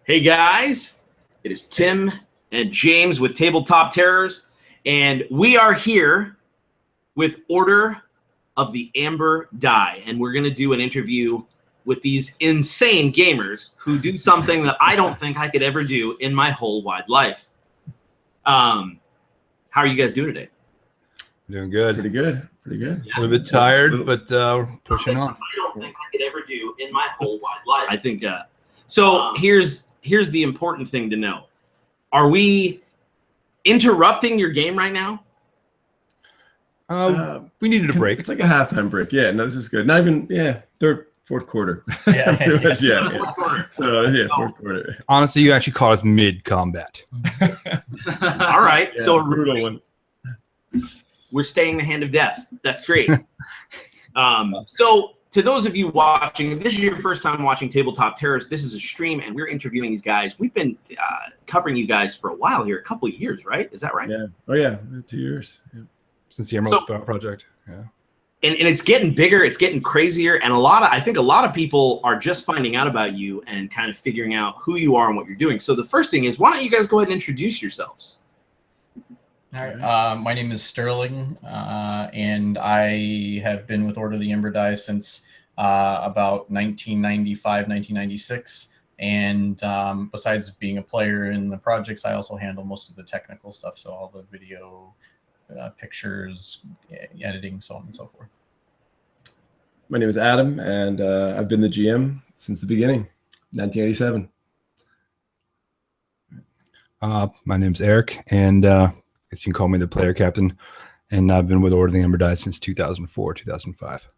Hey guys, it is Tim and James with Tabletop Terrors, and we are here with Order of the Amber Die, and we're going to do an interview with these insane gamers who do something that I don't think I could ever do in my whole wide life. How are you guys doing today? Doing good. Pretty good. Yeah. A little bit tired, but pushing on. I don't think I could ever do in my whole wide life. I think so. Here's the important thing to know. Are we interrupting your game right now? We needed a break. It's like a halftime break. Yeah, no, this is good. Not even, fourth quarter. Yeah. Fourth quarter. So, fourth quarter. Honestly, you actually caught us mid-combat. All right. Yeah, so brutal one. We're staying the hand of death. That's great. So to those of you watching, if this is your first time watching Tabletop Terrors, this is a stream, and we're interviewing these guys. We've been covering you guys for a while here, a couple of years, right? Is that right? Yeah. Oh, yeah. 2 years. Yeah. Since the Emerald Sprout project. Yeah. And it's getting bigger. It's getting crazier. And I think a lot of people are just finding out about you and kind of figuring out who you are and what you're doing. So the first thing is, why don't you guys go ahead and introduce yourselves? All right. My name is Sterling, and I have been with Order of the Amber Die since about 1995, 1996. And besides being a player in the projects, I also handle most of the technical stuff, so all the video, pictures, editing, so on and so forth. My name is Adam, and I've been the GM since the beginning, 1987. My name's Eric, and I guess you can call me the player captain, and I've been with Order of the Amber Die since 2004, 2005.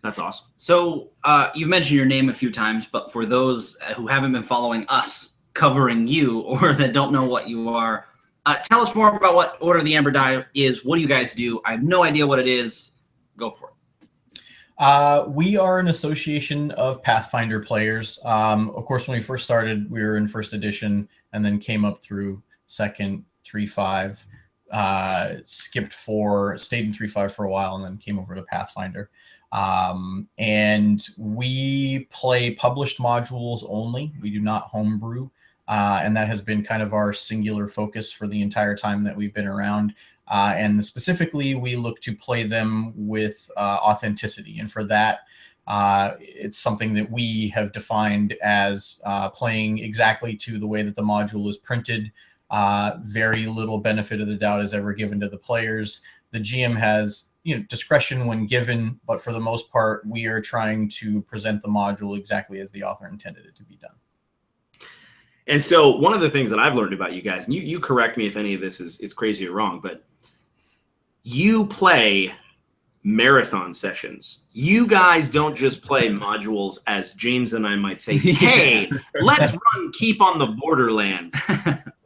That's awesome. So you've mentioned your name a few times, but for those who haven't been following us covering you or that don't know what you are, tell us more about what Order of the Amber Die is. What do you guys do? I have no idea what it is. Go for it. We are an association of Pathfinder players. Of course, when we first started, we were in first edition and then came up through second, 3.5, skipped 4, stayed in 3.5 for a while, and then came over to Pathfinder. And we play published modules only. We do not homebrew. And that has been kind of our singular focus for the entire time that we've been around. And specifically, we look to play them with authenticity. And for that, it's something that we have defined as playing exactly to the way that the module is printed. Very little benefit of the doubt is ever given to the players. The GM has discretion when given, but for the most part, we are trying to present the module exactly as the author intended it to be done. And so one of the things that I've learned about you guys, and you correct me if any of this is crazy or wrong, but you play marathon sessions. You guys don't just play modules as James and I might say, hey, let's run Keep on the Borderlands.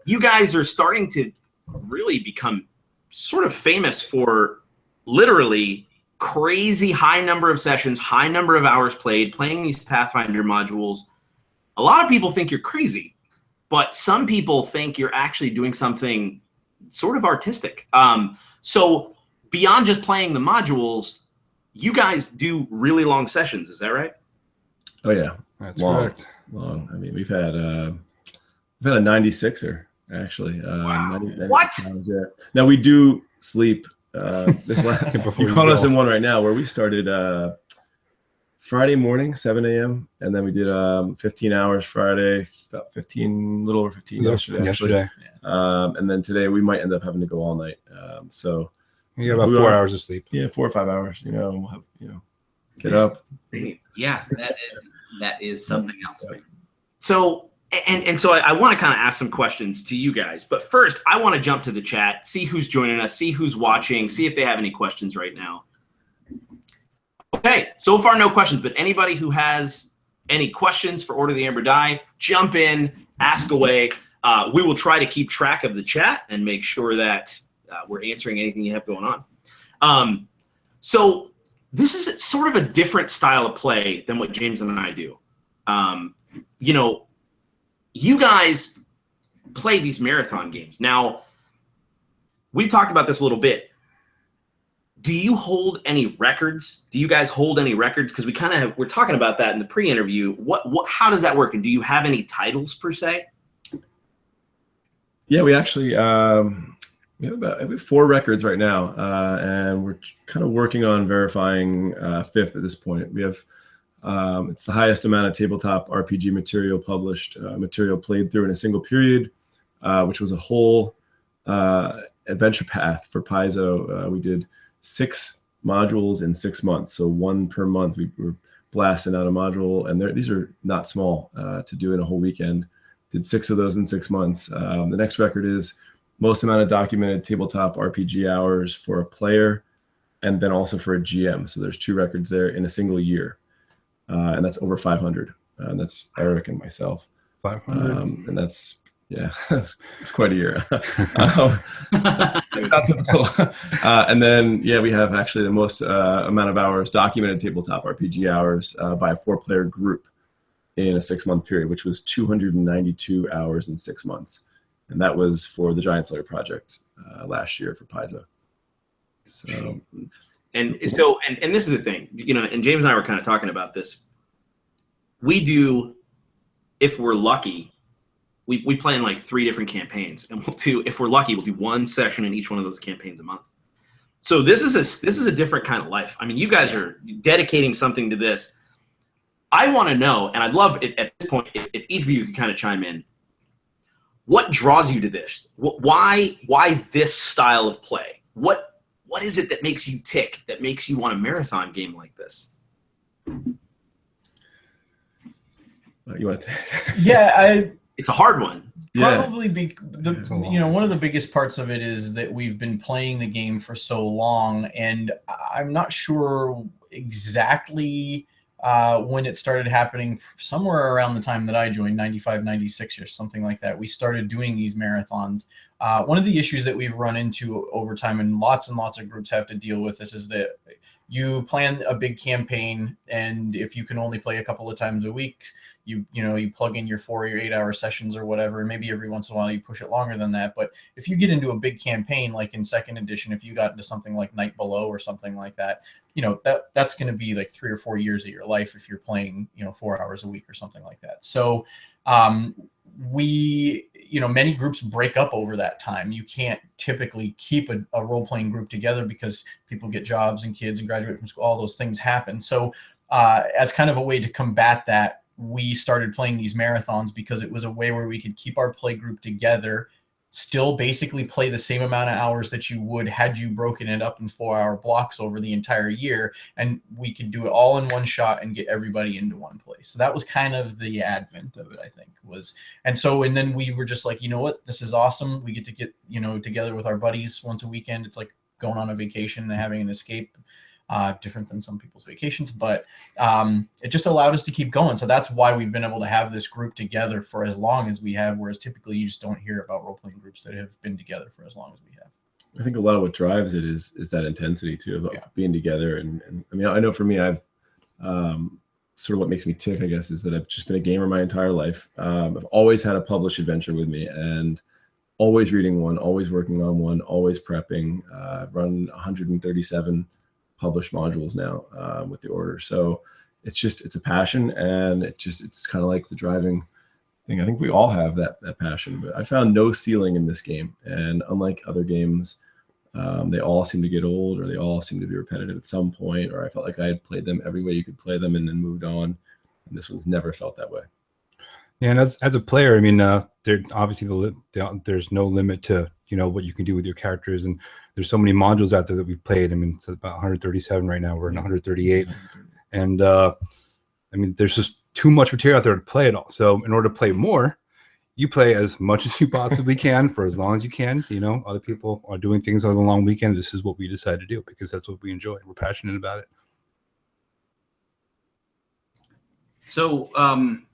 You guys are starting to really become sort of famous for literally crazy high number of sessions, high number of hours played, playing these Pathfinder modules. A lot of people think you're crazy, but some people think you're actually doing something sort of artistic. So beyond just playing the modules, you guys do really long sessions. Is that right? Oh, yeah. That's correct. Long. I mean, we've had a 96er, actually. Wow. 90 What? times, yeah. Now, we do sleep. This last, you caught us in one right now where we started Friday morning, 7 a.m. And then we did 15 hours Friday, about 15, little over 15 yesterday. And then today we might end up having to go all night. So you got about 4 hours of sleep. Yeah, 4 or 5 hours. We'll have, get up. Yeah, that is something else. So and so I want to kind of ask some questions to you guys, but first I want to jump to the chat, see who's joining us, see who's watching, see if they have any questions right now. Okay, so far no questions, but anybody who has any questions for Order of the Amber Die, jump in, ask away. We will try to keep track of the chat and make sure that we're answering anything you have going on. So this is sort of a different style of play than what James and I do. You guys play these marathon games. Now, we've talked about this a little bit. Do you hold any records? Do you guys hold any records? Because we're talking about that in the pre-interview. How does that work? And do you have any titles per se? Yeah, we actually we have 4 records right now, and we're kind of working on verifying 5th at this point. We have it's the highest amount of tabletop RPG material published, material played through in a single period, which was a whole adventure path for Paizo. We did 6 modules in 6 months, so 1 per month. We were blasting out a module, and these are not small to do in a whole weekend. Did 6 of those in 6 months. The next record is most amount of documented tabletop RPG hours for a player, and then also for a GM. So there's 2 records there in a single year, and that's over 500. And that's Eric and myself. 500, and that's it's quite a year. It's not typical. And then we have actually the most amount of hours documented tabletop RPG hours by a 4-player group in a 6-month period, which was 292 hours in 6 months. And that was for the Giant Slayer project last year for Paizo. So, and this is the thing, and James and I were kind of talking about this. We do, if we're lucky, we play in like 3 different campaigns, and if we're lucky, we'll do 1 session in each one of those campaigns a month. So this is a different kind of life. I mean, you guys are dedicating something to this. I want to know, and I'd love it at this point if each of you could kind of chime in. What draws you to this? Why this style of play? What is it that makes you tick? That makes you want a marathon game like this? You want to? It's a hard one. Probably one of the biggest parts of it is that we've been playing the game for so long, and I'm not sure exactly when it started happening. Somewhere around the time that I joined, 95, 96 or something like that, we started doing these marathons. One of the issues that we've run into over time, and lots of groups have to deal with this, is that you plan a big campaign, and if you can only play a couple of times a week, you plug in your 4 or 8 hour sessions or whatever, and maybe every once in a while you push it longer than that. But if you get into a big campaign, like in 2nd edition, if you got into something like Night Below or something like that, that's going to be like 3 or 4 years of your life if you're playing 4 hours a week or something like that. So many groups break up over that time. You can't typically keep a role-playing group together because people get jobs and kids and graduate from school. All those things happen. So as kind of a way to combat that, we started playing these marathons because it was a way where we could keep our play group together, still basically play the same amount of hours that you would had you broken it up in 4-hour blocks over the entire year, and we could do it all in one shot and get everybody into one place. So that was kind of the advent of it, I think, and then we were just like, this is awesome. We get to get together with our buddies once a weekend. It's like going on a vacation and having an escape. Different than some people's vacations, but it just allowed us to keep going. So that's why we've been able to have this group together for as long as we have, whereas typically you just don't hear about role-playing groups that have been together for as long as we have. I think a lot of what drives it is that intensity too, of being together. And I mean, I know for me, I've sort of what makes me tick, I guess, is that I've just been a gamer my entire life. I've always had a published adventure with me, and always reading one, always working on one, always prepping. I've run 137 published modules now with the order. So it's a passion, and it's kind of like the driving thing. I think we all have that passion, but I found no ceiling in this game. And unlike other games, they all seem to get old, or they all seem to be repetitive at some point, or I felt like I had played them every way you could play them and then moved on. And this one's never felt that way. Yeah, and as a player, I mean, there obviously there's no limit to what you can do with your characters, and there's so many modules out there that we've played. I mean, it's about 137 right now. We're in 138, and I mean, there's just too much material out there to play it all. So in order to play more, you play as much as you possibly can for as long as you can. Other people are doing things on the long weekend. This is what we decide to do because that's what we enjoy. We're passionate about it. So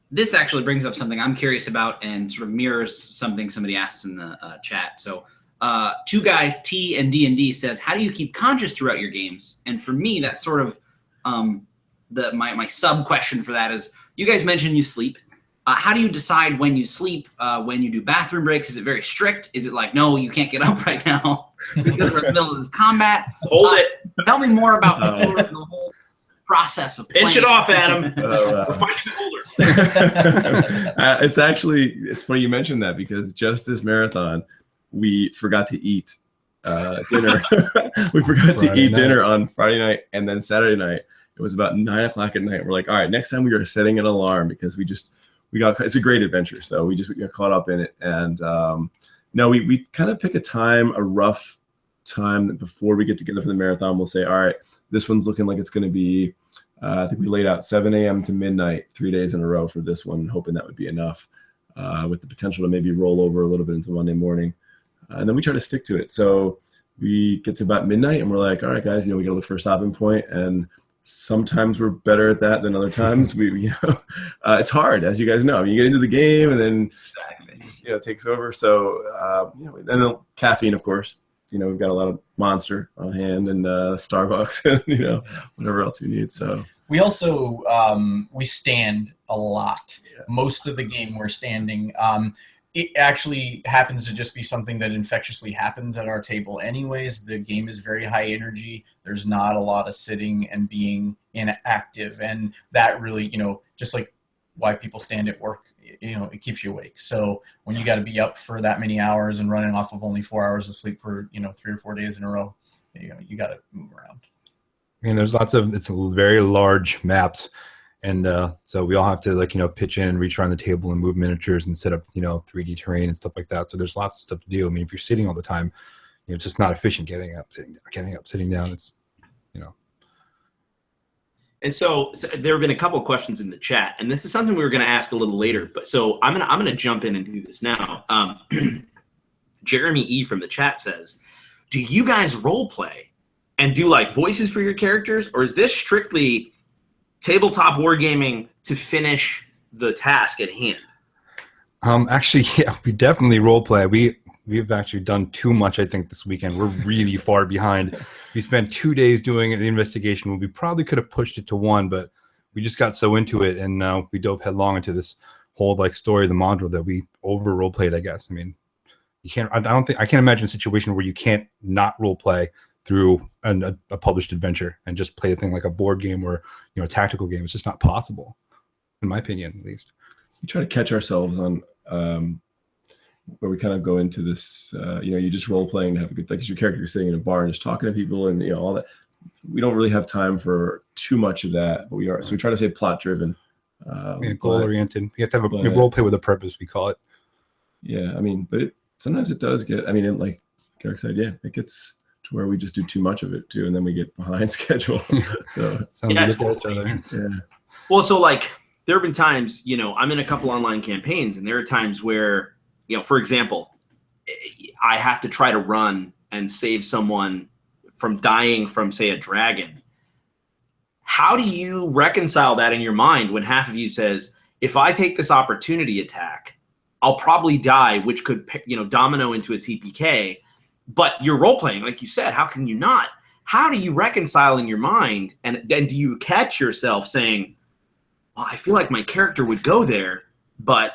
this actually brings up something I'm curious about and sort of mirrors something somebody asked in the chat. So Two Guys T and D&D says, how do you keep conscious throughout your games? And for me, that's sort of my sub question for that is, you guys mentioned you sleep. How do you decide when you sleep, when you do bathroom breaks? Is it very strict? Is it like, no, you can't get up right now because we're in the middle of this combat? Hold it. Tell me more about the whole process of playing. Pinch it off, Adam. We're finding a holder. It's funny you mentioned that, because just this marathon, we forgot to eat dinner. We forgot to eat dinner on Friday night, and then Saturday night. It was about 9 o'clock at night. We're like, all right, next time we are setting an alarm, because it's a great adventure. So we got caught up in it. And no, we kind of pick a rough time before we get together for the marathon. We'll say, all right, this one's looking like it's going to be, I think we laid out 7 a.m. to midnight, 3 days in a row for this one, hoping that would be enough, with the potential to maybe roll over a little bit into Monday morning. And then we try to stick to it. So we get to about midnight and we're like, all right, guys, we got to look for a stopping point. And sometimes we're better at that than other times. It's hard, as you guys know. You get into the game and then it takes over. So and then caffeine, of course. We've got a lot of Monster on hand and Starbucks and whatever else we need. So we also we stand a lot. Yeah. Most of the game we're standing. It actually happens to just be something that infectiously happens at our table anyways. The game is very high energy. There's not a lot of sitting and being inactive. And that really, just like why people stand at work, it keeps you awake. So when you got to be up for that many hours and running off of only 4 hours of sleep for, 3 or 4 days in a row, you got to move around. There's it's very large maps. And so we all have to pitch in and reach around the table and move miniatures and set up 3D terrain and stuff like that. So there's lots of stuff to do. I mean, if you're sitting all the time, it's just not efficient getting up, sitting down. It's And so there have been a couple of questions in the chat, and this is something we were going to ask a little later. But so I'm gonna jump in and do this now. Jeremy E from the chat says, "Do you guys role play and do voices for your characters, or is this strictly tabletop wargaming to finish the task at hand?" Actually, yeah, we definitely role play. We've actually done too much, I think, this weekend. We're really far behind. We spent 2 days doing the investigation when we probably could have pushed it to 1, but we just got so into it, and we dove headlong into this whole story of the module that we over role played, I guess. I mean, you can't. I can't imagine a situation where you can't not role play through a published adventure and just play a thing like a board game or a tactical game. It's just not possible, in my opinion, at least. We try to catch ourselves on where we kind of go into this. You just role playing to have a good, your character sitting in a bar and just talking to people and all that. We don't really have time for too much of that, but we try to stay plot driven. Goal oriented. You have to have a role play with a purpose, we call it. Yeah, but sometimes it does get. Like Garrick said, yeah, it gets to where we just do too much of it too, and then we get behind schedule. So totally. Yeah. Well, so there have been times, I'm in a couple online campaigns, and there are times where, for example, I have to try to run and save someone from dying from, say, a dragon. How do you reconcile that in your mind when half of you says, if I take this opportunity attack, I'll probably die, which could, domino into a TPK, but you're role-playing, like you said, how can you not? How do you reconcile in your mind, and then do you catch yourself saying, well, I feel like my character would go there, but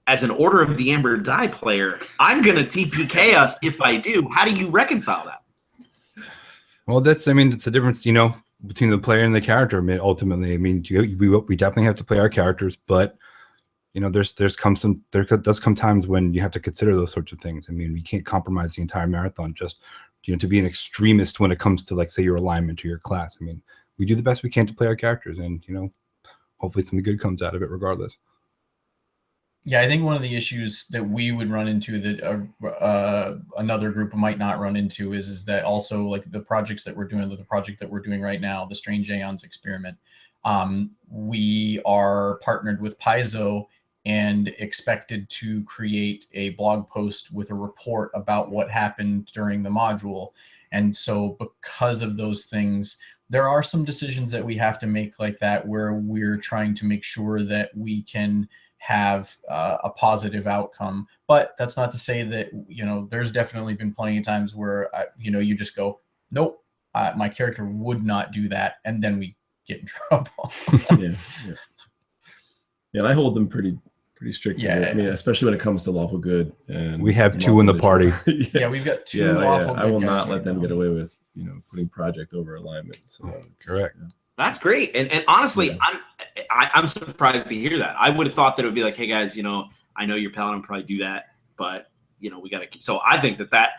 as an Order of the Amber Die player, I'm going to TPK us if I do. How do you reconcile that? Well, that's the difference, between the player and the character. Ultimately, we definitely have to play our characters, but there does come times when you have to consider those sorts of things. We can't compromise the entire marathon just, to be an extremist when it comes to say your alignment or your class. We do the best we can to play our characters, and hopefully something good comes out of it regardless. Yeah, I think one of the issues that we would run into that another group might not run into is that also the projects that we're doing, the project that we're doing right now, the Strange Aeons experiment, we are partnered with Paizo and expected to create a blog post with a report about what happened during the module. And so because of those things, there are some decisions that we have to make like that, where we're trying to make sure that we can have a positive outcome. But that's not to say that, there's definitely been plenty of times where, you just go, nope, my character would not do that. And then we get in trouble. Yeah. Yeah, and I hold them pretty strict. Yeah, I mean, especially when it comes to lawful good. And We have two in the party. yeah, we've got two lawful good I will guys not right let them now. get away with putting project over alignment. So Correct. That's great. And honestly, I'm surprised to hear that. I would have thought that it would be like, hey guys, I know your paladin probably do that, but we got to. So I think that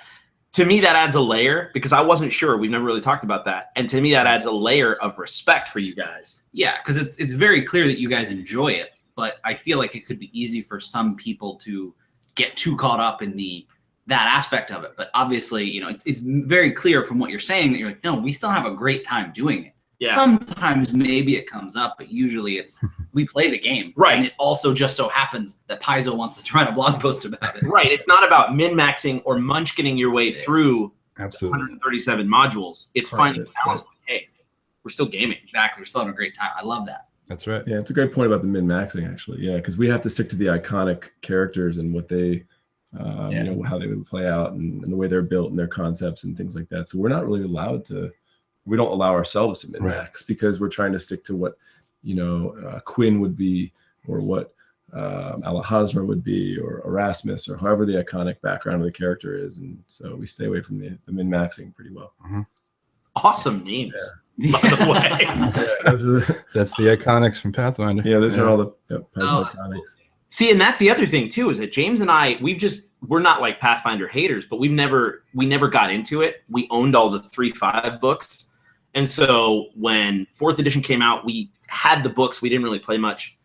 to me that adds a layer, because I wasn't sure. We've never really talked about that, and to me that adds a layer of respect for you guys. Yeah, because it's very clear that you guys enjoy it, but I feel like it could be easy for some people to get too caught up in that aspect of it. But obviously, it's very clear from what you're saying that you're like, no, we still have a great time doing it. Yeah. Sometimes maybe it comes up, but usually it's we play the game. Right. And it also just so happens that Paizo wants us to write a blog post about it. Right. It's not about min-maxing or munchkining your way through Absolutely 137 modules. It's finding balance. Like, hey, we're still gaming. Exactly. We're still having a great time. I love that. That's right. Yeah, it's a great point about the min-maxing, actually. Yeah, because we have to stick to the iconic characters and what they, how they would play out and the way they're built and their concepts and things like that. So we're not really allowed to. We don't allow ourselves to min-max because we're trying to stick to what, Quinn would be, or what Alahazra would be, or Erasmus, or however the iconic background of the character is. And so we stay away from the min-maxing pretty well. Mm-hmm. Awesome names, by the way. That's the iconics from Pathfinder. Yeah, those are all the iconics. Cool. See, and that's the other thing too, is that James and I, we're not like Pathfinder haters, but we never got into it. We owned all the 3.5 books. And so when 4th edition came out, we had the books. We didn't really play much,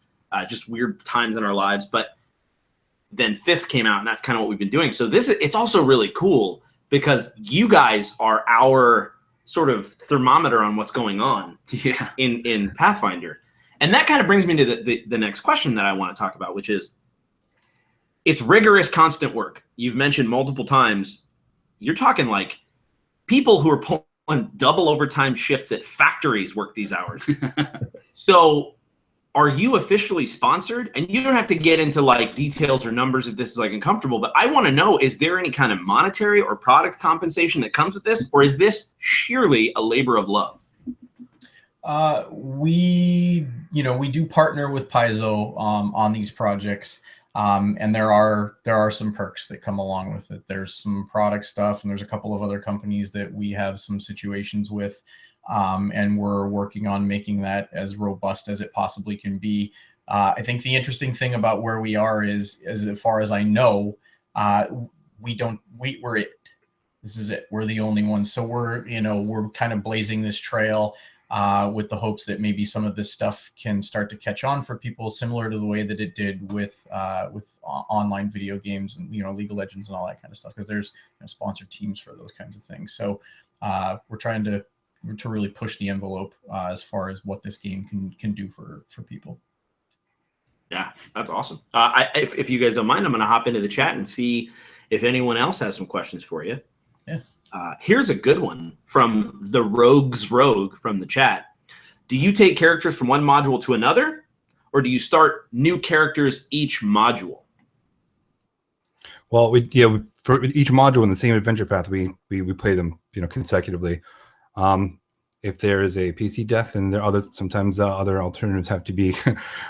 just weird times in our lives. But then 5th came out, and that's kind of what we've been doing. So it's also really cool because you guys are our sort of thermometer on what's going on in Pathfinder. And that kind of brings me to the next question that I want to talk about, which is it's rigorous, constant work. You've mentioned multiple times, you're talking like people who are pulling double overtime shifts at factories work these hours. So are you officially sponsored? And you don't have to get into like details or numbers if this is like uncomfortable, but I want to know, is there any kind of monetary or product compensation that comes with this? Or is this sheerly a labor of love? We do partner with Paizo on these projects. And there are some perks that come along with it. There's some product stuff, and there's a couple of other companies that we have some situations with, and we're working on making that as robust as it possibly can be. I think the interesting thing about where we are is, as far as I know, we're it. This is it. We're the only ones. So we're kind of blazing this trail. With the hopes that maybe some of this stuff can start to catch on for people, similar to the way that it did with online video games and League of Legends and all that kind of stuff. Because there's sponsored teams for those kinds of things. So we're trying to really push the envelope as far as what this game can do for people. Yeah, that's awesome. If you guys don't mind, I'm going to hop into the chat and see if anyone else has some questions for you. Yeah. Here's a good one from the Rogue's Rogue from the chat. Do you take characters from one module to another, or do you start new characters each module? Well, for each module in the same adventure path, we play them consecutively. If there is a PC death, and sometimes other alternatives have to be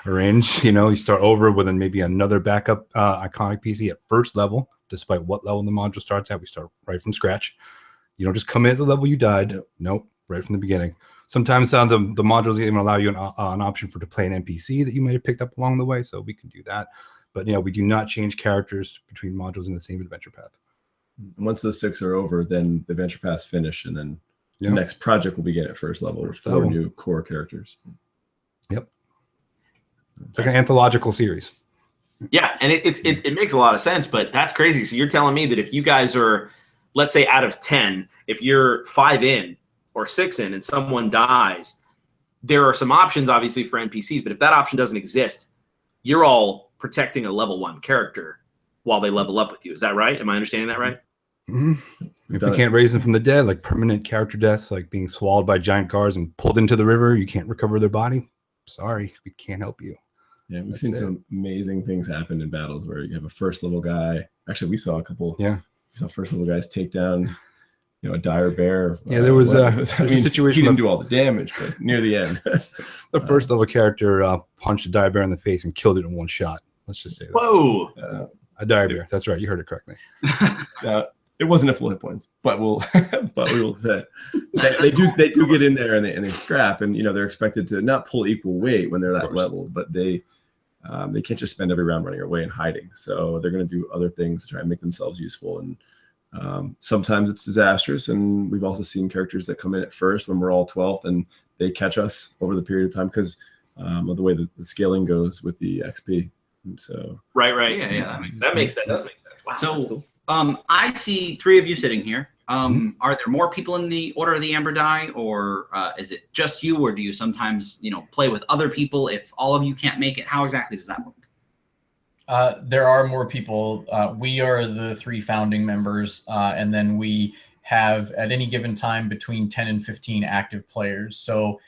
arranged. You start over with maybe another backup iconic PC at first level. Despite what level the module starts at, we start right from scratch. You don't just come in at the level you died. Nope, right from the beginning. Sometimes the modules even allow you an option to play an NPC that you might have picked up along the way, so we can do that. But we do not change characters between modules in the same adventure path. Once those 6 are over, then the adventure paths finish, and then the next project will begin at first level with 4 new core characters. Yep. It's like an anthological series. Yeah, and it makes a lot of sense, but that's crazy. So you're telling me that if you guys are, let's say out of 10, if you're 5 in or 6 in and someone dies, there are some options obviously for NPCs, but if that option doesn't exist, you're all protecting a level 1 character while they level up with you. Is that right? Am I understanding that right? Mm-hmm. If we can't raise them from the dead, like permanent character deaths, like being swallowed by giant guards and pulled into the river, you can't recover their body. Sorry, we can't help you. Yeah, we've seen some amazing things happen in battles where you have a first level guy. Actually, we saw a couple. Yeah, we saw first level guys take down a dire bear. Yeah, there was a situation. He didn't do all the damage, but near the end, the first level character punched a dire bear in the face and killed it in one shot. Let's just say that. Whoa! A dire bear. That's right. You heard it correctly. It wasn't a full hit points, but we will say they do get in there and they scrap, and they're expected to not pull equal weight when they're that level, but they can't just spend every round running away and hiding. So they're going to do other things to try and make themselves useful, and sometimes it's disastrous. And we've also seen characters that come in at first when we're all 12th and they catch us over the period of time because of the way that the scaling goes with the XP. And so right. Yeah, that does make sense. Wow. So that's cool. I see 3 of you sitting here. Are there more people in the Order of the Amber Die, or is it just you, or do you sometimes, play with other people if all of you can't make it? How exactly does that work? There are more people. We are the 3 founding members, and then we have at any given time between 10 and 15 active players. So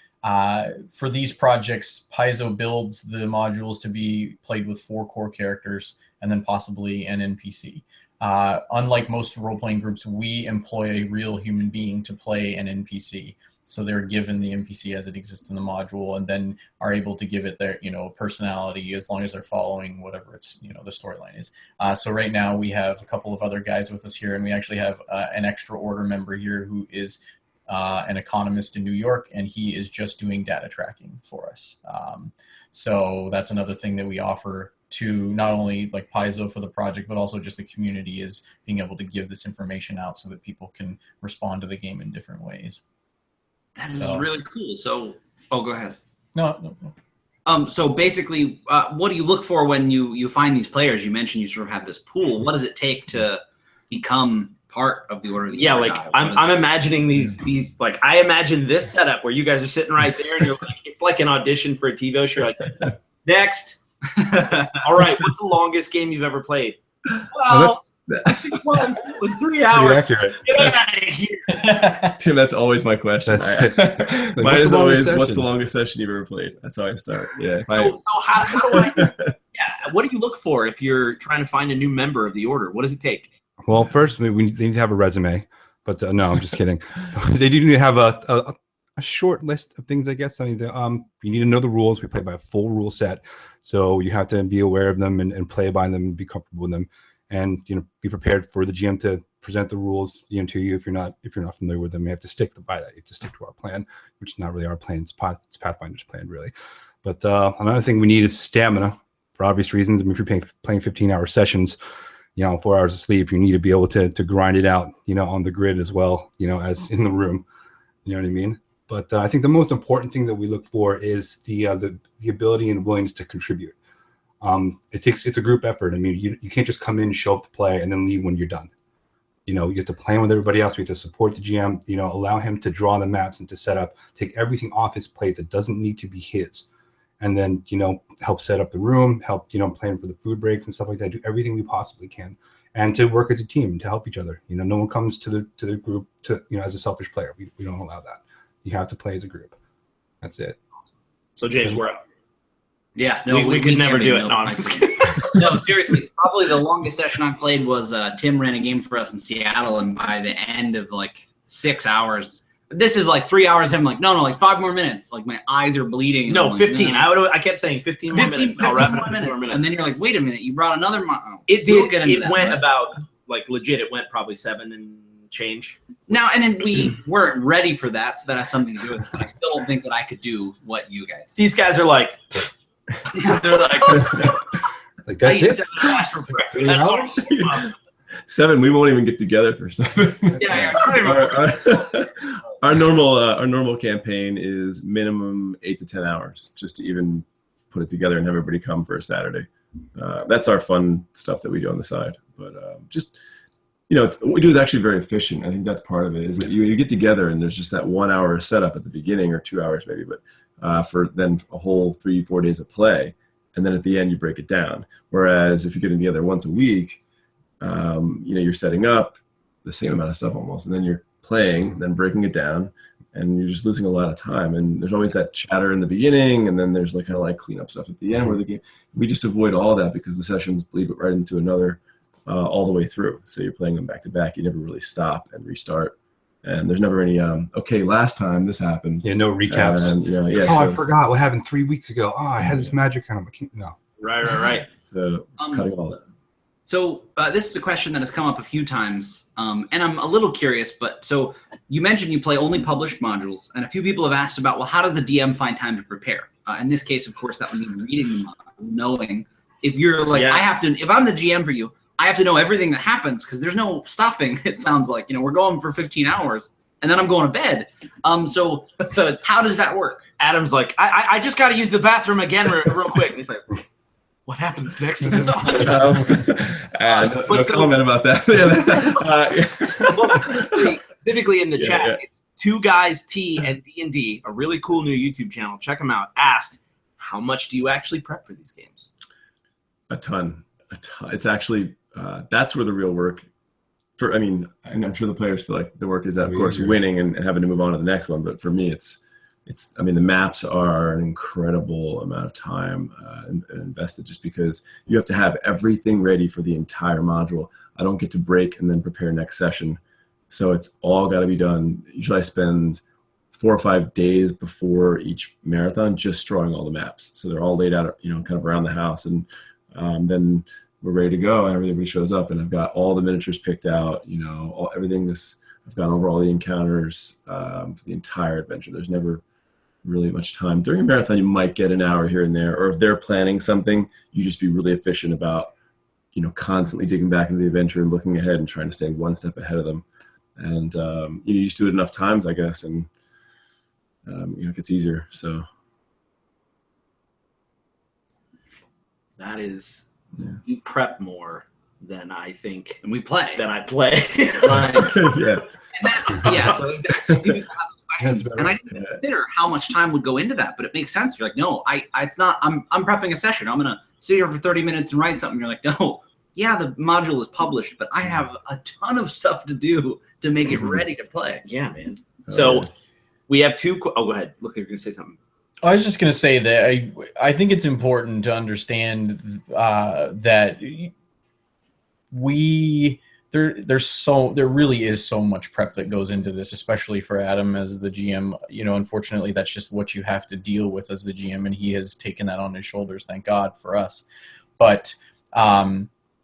for these projects, Paizo builds the modules to be played with 4 core characters and then possibly an NPC. Unlike most role-playing groups, we employ a real human being to play an NPC. So they're given the NPC as it exists in the module, and then are able to give it their, personality as long as they're following whatever it's, the storyline is. So right now we have a couple of other guys with us here, and we actually have an extra order member here who is an economist in New York, and he is just doing data tracking for us. So that's another thing that we offer to not only like Paizo for the project, but also just the community, is being able to give this information out so that people can respond to the game in different ways. That is really cool. So, go ahead. No. So basically, what do you look for when you find these players? You mentioned you sort of have this pool. What does it take to become part of the Order of the Amber Die? I'm imagining these like, I imagine this setup where you guys are sitting right there and you're like, it's like an audition for a TV show. Like, next. All right, what's the longest game you've ever played? Well, I think once it was 3 hours. Get out of here. Tim, that's always my question. Mine is always, what's the longest session you've ever played? That's how I start. Yeah. So how do I? Yeah. What do you look for if you're trying to find a new member of the Order? What does it take? Well, first they need to have a resume, but no, I'm just kidding. They do need to have a short list of things, I guess. I mean, you need to know the rules. We play by a full rule set, so you have to be aware of them and play by them and be comfortable with them, and be prepared for the GM to present the rules to you if you're not familiar with them. You have to stick by that. You have to stick to our plan, which is not really our plan. It's Pathfinder's plan, really. But another thing we need is stamina, for obvious reasons. I mean, if you're playing 15-hour sessions, 4 hours of sleep, you need to be able to grind it out, on the grid as well, as in the room. You know what I mean? But I think the most important thing that we look for is the ability and willingness to contribute. It's a group effort. I mean, you can't just come in, show up to play, and then leave when you're done. You have to plan with everybody else. We have to support the GM. Allow him to draw the maps and to set up. Take everything off his plate that doesn't need to be his, and then help set up the room. Help plan for the food breaks and stuff like that. Do everything we possibly can, and to work as a team to help each other. No one comes to the group as a selfish player. We don't allow that. You have to play as a group. That's it. So James, we're up. Yeah, no, we could never do it. No, I'm just kidding. No, seriously. Probably the longest session I played was Tim ran a game for us in Seattle, and by the end of like 6 hours, this is like 3 hours. I'm like, no, like 5 more minutes. Like my eyes are bleeding. No, 15. No. I kept saying 15 more minutes. 15 more minutes. And then you're like, wait a minute, you brought another. It did. It went about like legit. It went probably 7 and change. Now, and then we weren't ready for that, so that has something to do with it. I still don't think that I could do what you guys do. These guys are like, they're like that's it. 7 hours for breakfast. 7. We won't even get together for 7. Yeah. Our normal campaign is minimum 8 to 10 hours just to even put it together and have everybody come for a Saturday. That's our fun stuff that we do on the side. But what we do is actually very efficient. I think that's part of it, is that you get together and there's just that 1 hour setup at the beginning, or 2 hours maybe, but for then a whole 3-4 days of play. And then at the end, you break it down. Whereas if you're getting together once a week, you're setting up the same amount of stuff almost, and then you're playing, then breaking it down, and you're just losing a lot of time. And there's always that chatter in the beginning, and then there's like kind of like cleanup stuff at the end where the game. We just avoid all that because the sessions bleed right into another all the way through. So you're playing them back to back. You never really stop and restart. And there's never any, okay, last time this happened. Yeah, no recaps. And, oh, so, I forgot what happened 3 weeks ago. Oh, I had this magic on him. No. Right. So cutting all that. So this is a question that has come up a few times, and I'm a little curious. But so you mentioned you play only published modules, and a few people have asked about, well, how does the DM find time to prepare? In this case, of course, that would mean reading the module, knowing if you're like, I have to. If I'm the GM for you, I have to know everything that happens because there's no stopping. It sounds like we're going for 15 hours, and then I'm going to bed. So it's how does that work? Adam's like, I just got to use the bathroom again real quick, and he's like, what happens next in this module? No comment about that. Specifically in the chat, it's Two Guys T and D&D, a really cool new YouTube channel. Check them out. Asked, how much do you actually prep for these games? A ton. It's actually that's where the real work. And I'm sure the players feel like the work is, of course, winning and having to move on to the next one. But for me, it's. The maps are an incredible amount of time invested just because you have to have everything ready for the entire module. I don't get to break and then prepare next session. So it's all got to be done. Usually I spend 4 or 5 days before each marathon just drawing all the maps. So they're all laid out, kind of around the house. And then we're ready to go and everybody shows up and I've got all the miniatures picked out, everything I've gone over all the encounters for the entire adventure. There's never really much time. During a marathon, you might get an hour here and there, or if they're planning something, you just be really efficient about, constantly digging back into the adventure and looking ahead and trying to stay one step ahead of them. And you just do it enough times, I guess, and it gets easier. So that is, you prep more than I think, and we play. Than I play. Yeah. And that's, so exactly. And I didn't consider how much time would go into that, but it makes sense. You're like, no, it's not. I'm prepping a session. I'm gonna sit here for 30 minutes and write something. You're like, no, yeah, the module is published, but I have a ton of stuff to do to make it ready to play. Yeah, man. So we have two. Go ahead. Look, you're gonna say something. I was just gonna say that I think it's important to understand that there really is so much prep that goes into this, especially for Adam as the GM. Unfortunately, that's just what you have to deal with as the GM, and he has taken that on his shoulders. Thank God for us. But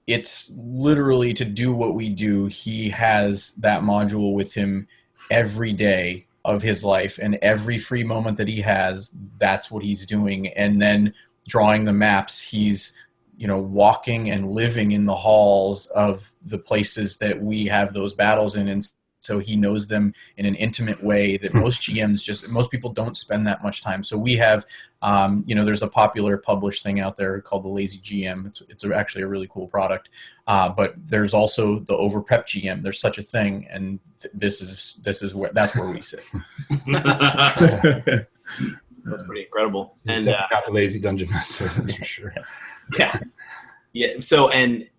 it's literally to do what we do. He has that module with him every day of his life, and every free moment that he has, that's what he's doing. And then drawing the maps, he's walking and living in the halls of the places that we have those battles in. And so he knows them in an intimate way that most GMs most people don't spend that much time. So we have, there's a popular published thing out there called the Lazy GM. It's actually a really cool product. But there's also the over prep GM. There's such a thing. And that's where we sit. That's pretty incredible. And not the lazy dungeon master, that's for sure. Yeah. So, and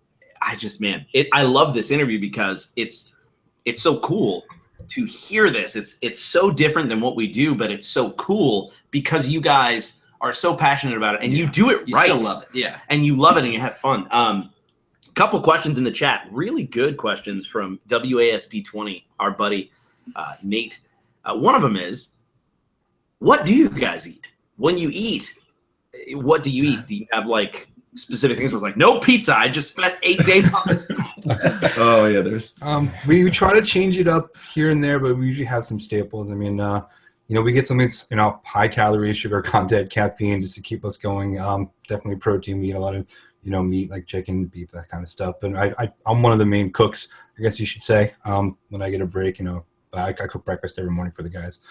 I love this interview because it's so cool to hear this. It's so different than what we do, but it's so cool because you guys are so passionate about it and you do it right. You still love it. Yeah. And you love it and you have fun. Couple questions in the chat, really good questions from WASD20, our buddy Nate. One of them is, what do you guys eat? When you eat, what do you eat? Do you have like specific things? Was like, no pizza. I just spent 8 days on it. Oh yeah, there's. We try to change it up here and there, but we usually have some staples. I mean, we get something that's high calorie, sugar content, caffeine, just to keep us going. Definitely protein. We eat a lot of meat like chicken, beef, that kind of stuff. But I'm one of the main cooks, I guess you should say. When I get a break, I cook breakfast every morning for the guys.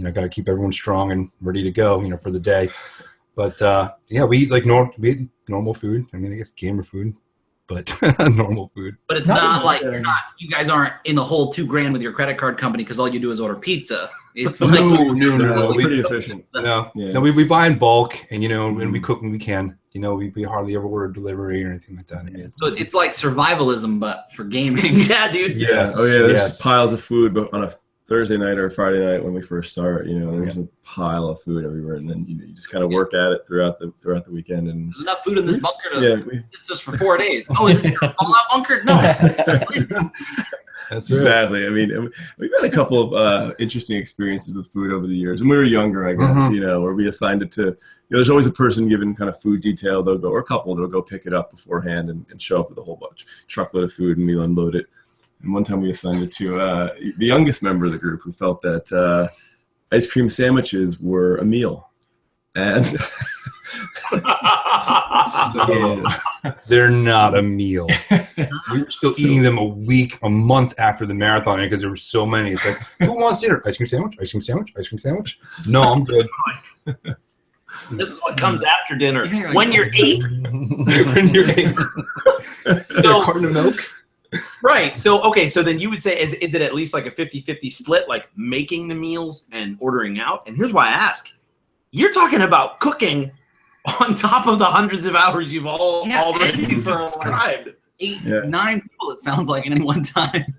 Got to keep everyone strong and ready to go, for the day. But we eat like normal food. I mean, I guess gamer food, but normal food. But it's not like you guys aren't in the whole $2,000 with your credit card company because all you do is order pizza. It's like no. We're pretty efficient. No, we buy in bulk, and and we cook when we can. We hardly ever order delivery or anything like that. I mean, so it's like survivalism, but for gaming. Yeah, dude. Yes. Oh yeah, there's piles of food, but on a Thursday night or Friday night when we first start, there's a pile of food everywhere, and then you just kind of work at it throughout the weekend. And there's enough food in this bunker it's just for 4 days. Oh, is this your Fallout bunker? No. That's right. Exactly. I mean, we've had a couple of interesting experiences with food over the years. When we were younger, I guess, where we assigned it to, there's always a person given kind of food detail, they'll go, or a couple, they'll go pick it up beforehand and show up with a whole truckload of food, and we'll unload it. And one time we assigned it to the youngest member of the group, who felt that ice cream sandwiches were a meal. And so, they're not a meal. We were still eating them a month after the marathon because there were so many. It's like, who wants dinner? Ice cream sandwich? Ice cream sandwich? Ice cream sandwich? No, I'm good. This is what comes after dinner. When you're 8. When you're 8. A carton of milk? Right. So, okay. So then you would say, is it at least like a 50-50 split, like making the meals and ordering out? And here's why I ask. You're talking about cooking on top of the hundreds of hours you've already described. 8, 9 people, it sounds like, at any one time.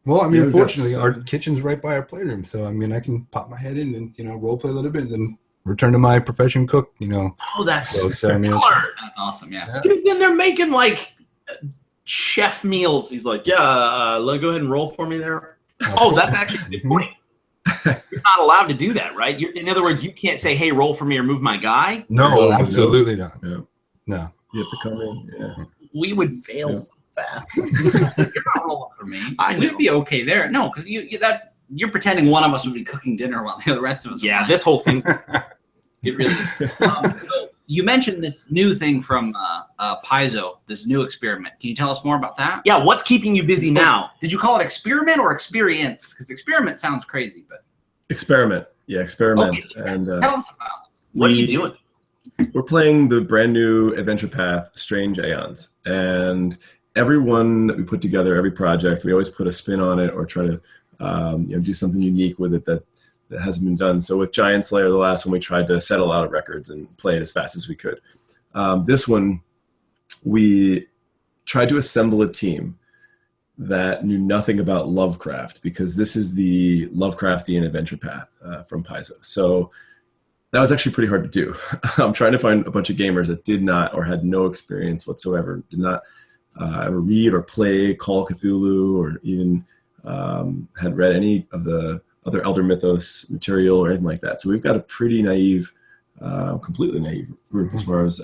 Well, I mean, unfortunately, our kitchen's right by our playroom. So, I mean, I can pop my head in and, role play a little bit and then return to my profession cook, Oh, that's I mean, That's awesome, yeah. Dude, then they're making, like, chef meals. He's like, go ahead and roll for me there. Oh, that's actually a good point. You're not allowed to do that, right? In other words, you can't say, hey, roll for me or move my guy. No, absolutely not. Yeah. No. You have to come in. Yeah. We would fail so fast. You're not rolling for me. We'd be okay there. No, because you're pretending one of us would be cooking dinner while the rest of us Yeah, this whole thing's... It really so you mentioned this new thing from Paizo, this new experiment. Can you tell us more about that? Yeah, what's keeping you busy now? Did you call it experiment or experience? Because experiment sounds crazy, but... Experiment. Yeah, experiment. Okay, so and tell us about it. What are you doing? We're playing the brand new adventure path, Strange Aeons. And every one that we put together, every project, we always put a spin on it or try to do something unique with it that hasn't been done. So with Giant Slayer, the last one, we tried to set a lot of records and play it as fast as we could. This one, we tried to assemble a team that knew nothing about Lovecraft, because this is the Lovecraftian adventure path from Paizo. So that was actually pretty hard to do. I'm trying to find a bunch of gamers that did not, or had no experience whatsoever, did not ever read or play Call of Cthulhu, or even had read any of the other Elder Mythos material or anything like that. So we've got a pretty naive, completely naive group as far as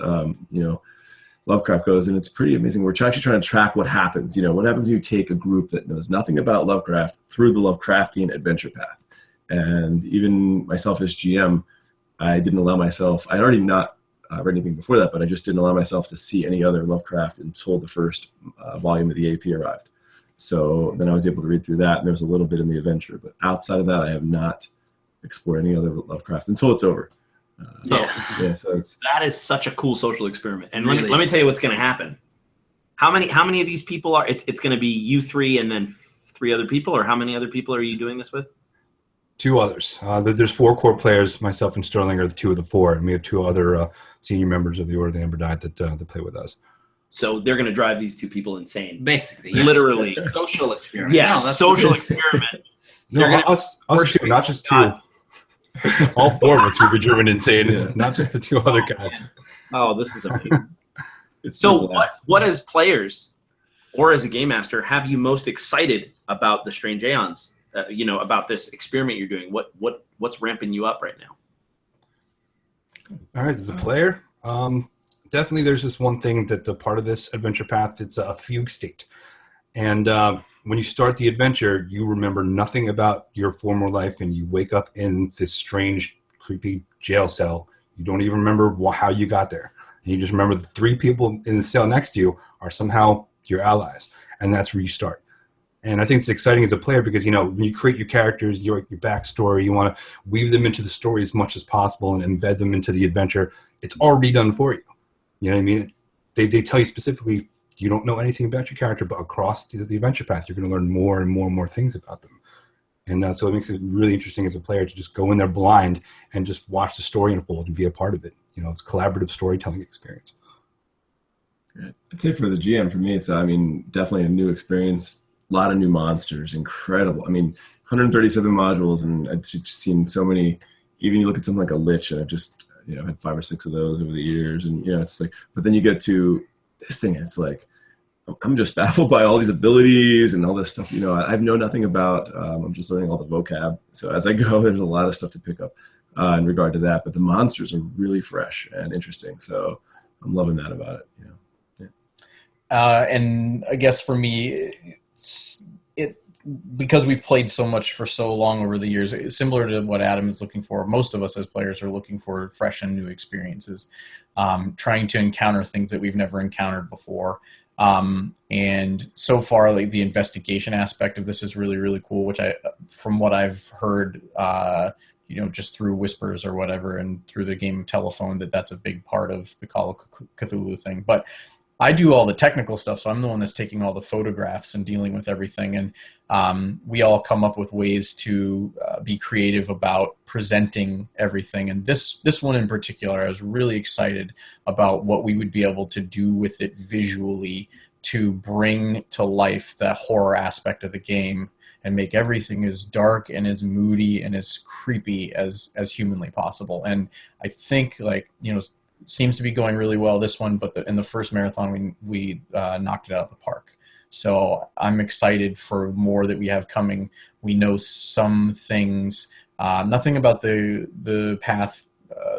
Lovecraft goes, and it's pretty amazing. We're actually trying to track what happens. What happens when you take a group that knows nothing about Lovecraft through the Lovecraftian adventure path. And even myself as GM, I didn't allow myself, I'd already not read anything before that, but I just didn't allow myself to see any other Lovecraft until the first volume of the AP arrived. So then I was able to read through that, and there was a little bit in the adventure. But outside of that, I have not explored any other Lovecraft until it's over. So it's, that is such a cool social experiment. And Really? let me tell you what's going to happen. How many of these people are? It's going to be you 3 and then 3 other people, or how many other people are you doing this with? 2 others. There's 4 core players. Myself and Sterling are the 2 of the 4, and we have 2 other senior members of the Order of the Amber Die that play with us. So they're going to drive these 2 people insane. Basically, Literally. social experiment. Yeah, No, that's social good. experiment. No, us 2, not just 2. All 4 of us will be driven insane. Yeah. Not just the 2 other guys. Oh, this is amazing. it's So super nice. what as players or as a game master have you most excited about the Strange Aeons? About this experiment you're doing? What's ramping you up right now? All right, as a player, definitely there's this one thing that the part of this adventure path, it's a fugue state. And when you start the adventure, you remember nothing about your former life, and you wake up in this strange, creepy jail cell. You don't even remember how you got there. And you just remember the 3 people in the cell next to you are somehow your allies. And that's where you start. And I think it's exciting as a player because, when you create your characters, your backstory, you want to weave them into the story as much as possible and embed them into the adventure. It's already done for you. You know what I mean? They tell you specifically, you don't know anything about your character, but across the adventure path, you're going to learn more and more and more things about them. And so it makes it really interesting as a player to just go in there blind and just watch the story unfold and be a part of it. It's a collaborative storytelling experience. I'd say for the GM, for me, it's definitely a new experience. A lot of new monsters, incredible. 137 modules, and I've just seen so many. Even you look at something like a Lich, and I've just had 5 or 6 of those over the years, and it's like. But then you get to this thing, and it's like I'm just baffled by all these abilities and all this stuff. You know, I know nothing about. I'm just learning all the vocab. So as I go, there's a lot of stuff to pick up in regard to that. But the monsters are really fresh and interesting. So I'm loving that about it. You know. And I guess for me, because we've played so much for so long over the years, similar to what Adam is looking for, most of us as players are looking for fresh and new experiences, trying to encounter things that we've never encountered before. And so far, like the investigation aspect of this is really, really cool, which from what I've heard, you know, just through whispers or whatever, and through the game of telephone, that's a big part of the Call of Cthulhu thing. But I do all the technical stuff, so I'm the one that's taking all the photographs and dealing with everything. And we all come up with ways to be creative about presenting everything. And this one in particular, I was really excited about what we would be able to do with it visually to bring to life that horror aspect of the game and make everything as dark and as moody and as creepy as humanly possible. And I think, like, you know, seems to be going really well this one, but in the first marathon we knocked it out of the park. So I'm excited for more that we have coming. We know some things, nothing about the path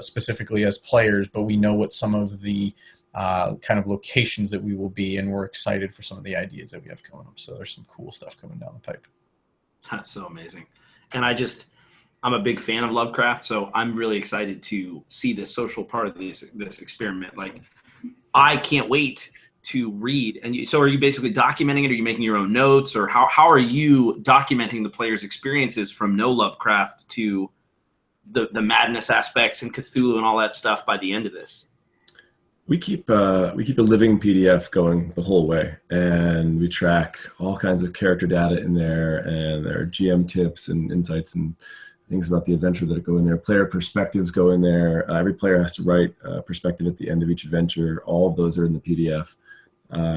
specifically as players, but we know what some of the kind of locations that we will be, and we're excited for some of the ideas that we have coming up. So there's some cool stuff coming down the pipe. That's so amazing. And I'm a big fan of Lovecraft, so I'm really excited to see the social part of this experiment. Like, I can't wait to read. And so are you basically documenting it? Are you making your own notes? Or how are you documenting the player's experiences from no Lovecraft to the madness aspects and Cthulhu and all that stuff by the end of this? We keep a living PDF going the whole way, and we track all kinds of character data in there, and there are GM tips and insights and things about the adventure that go in there. Player perspectives go in there. Every player has to write a perspective at the end of each adventure. All of those are in the PDF.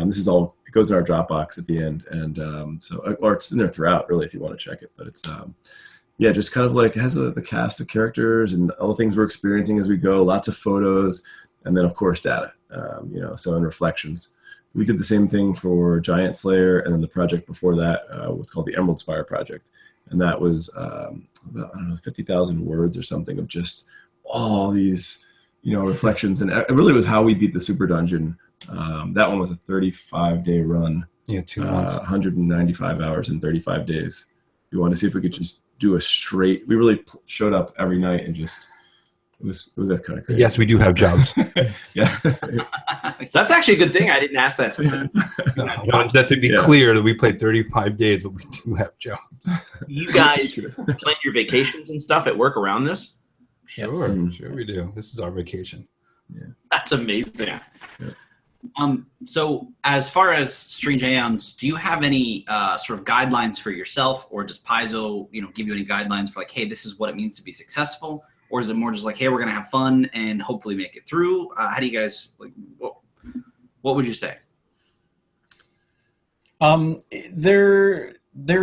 This is all, it goes in our Dropbox at the end. And or it's in there throughout, really, if you want to check it. But it's, yeah, just kind of like it has the cast of characters and all the things we're experiencing as we go, lots of photos, and then, of course, data, you know, so in reflections. We did the same thing for Giant Slayer, and then the project before that was called the Emerald Spire Project. And that was, I don't know, 50,000 words or something of just all these, you know, reflections. And it really was how we beat the Super Dungeon. That one was a 35-day run. Yeah, 2 months. 195 hours in 35 days. We wanted to see if we could just do a straight, we really showed up every night and just, it was that kind of crazy. Yes, we do have jobs. Yeah. That's actually a good thing. I didn't ask that. I wanted that to be clear that we played 35 days, but we do have jobs. You guys plan your vacations and stuff at work around this? Sure, sure we do. This is our vacation. Yeah. That's amazing. Yeah. So as far as Strange Aeons, do you have any sort of guidelines for yourself, or does Paizo, you know, give you any guidelines for like, hey, this is what it means to be successful? Or is it more just like, hey, we're going to have fun and hopefully make it through? How do you guys, like, what would you say? There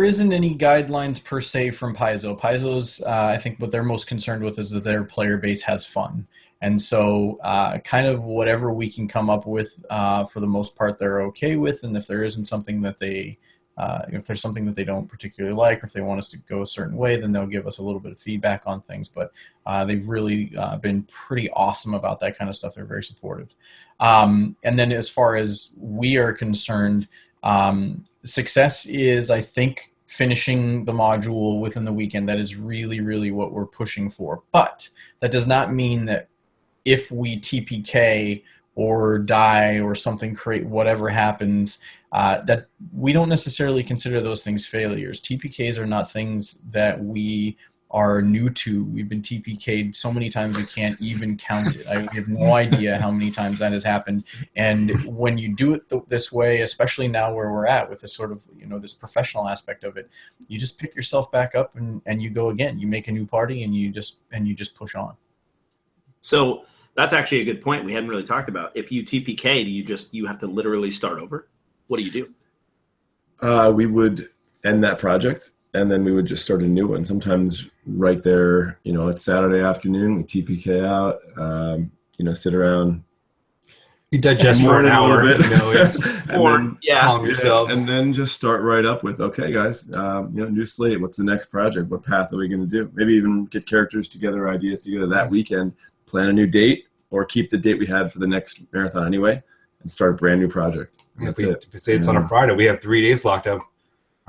isn't any guidelines per se from Paizo. Paizo's, I think what they're most concerned with is that their player base has fun. And so kind of whatever we can come up with, for the most part, they're okay with. And if there isn't something that if there's something that they don't particularly like, or if they want us to go a certain way, then they'll give us a little bit of feedback on things. But they've really been pretty awesome about that kind of stuff. They're very supportive. And then as far as we are concerned, success is, I think, finishing the module within the weekend. That is really, really what we're pushing for. But that does not mean that if we TPK or die or something, create whatever happens, that we don't necessarily consider those things failures. TPKs are not things that we are new to. We've been TPK'd so many times we can't even count it. I have no idea how many times that has happened. And when you do it this way, especially now where we're at with this sort of, you know, this professional aspect of it, you just pick yourself back up and you go again. You make a new party and you just push on. So that's actually a good point we hadn't really talked about. If you TPK, do you have to literally start over? What do you do? We would end that project, and then we would just start a new one. Sometimes right there, you know, it's Saturday afternoon, we TPK out, you know, sit around, You digest for an Mourn a hour, little bit. you know, yes. And Or then- Calm yourself. and then just start right up with, okay, guys, new slate. What's the next project? What path are we going to do? Maybe even get characters together, ideas together that weekend, plan a new date, or keep the date we had for the next marathon anyway, and start a brand new project. And that's it. If we say it's on a Friday, we have 3 days locked up.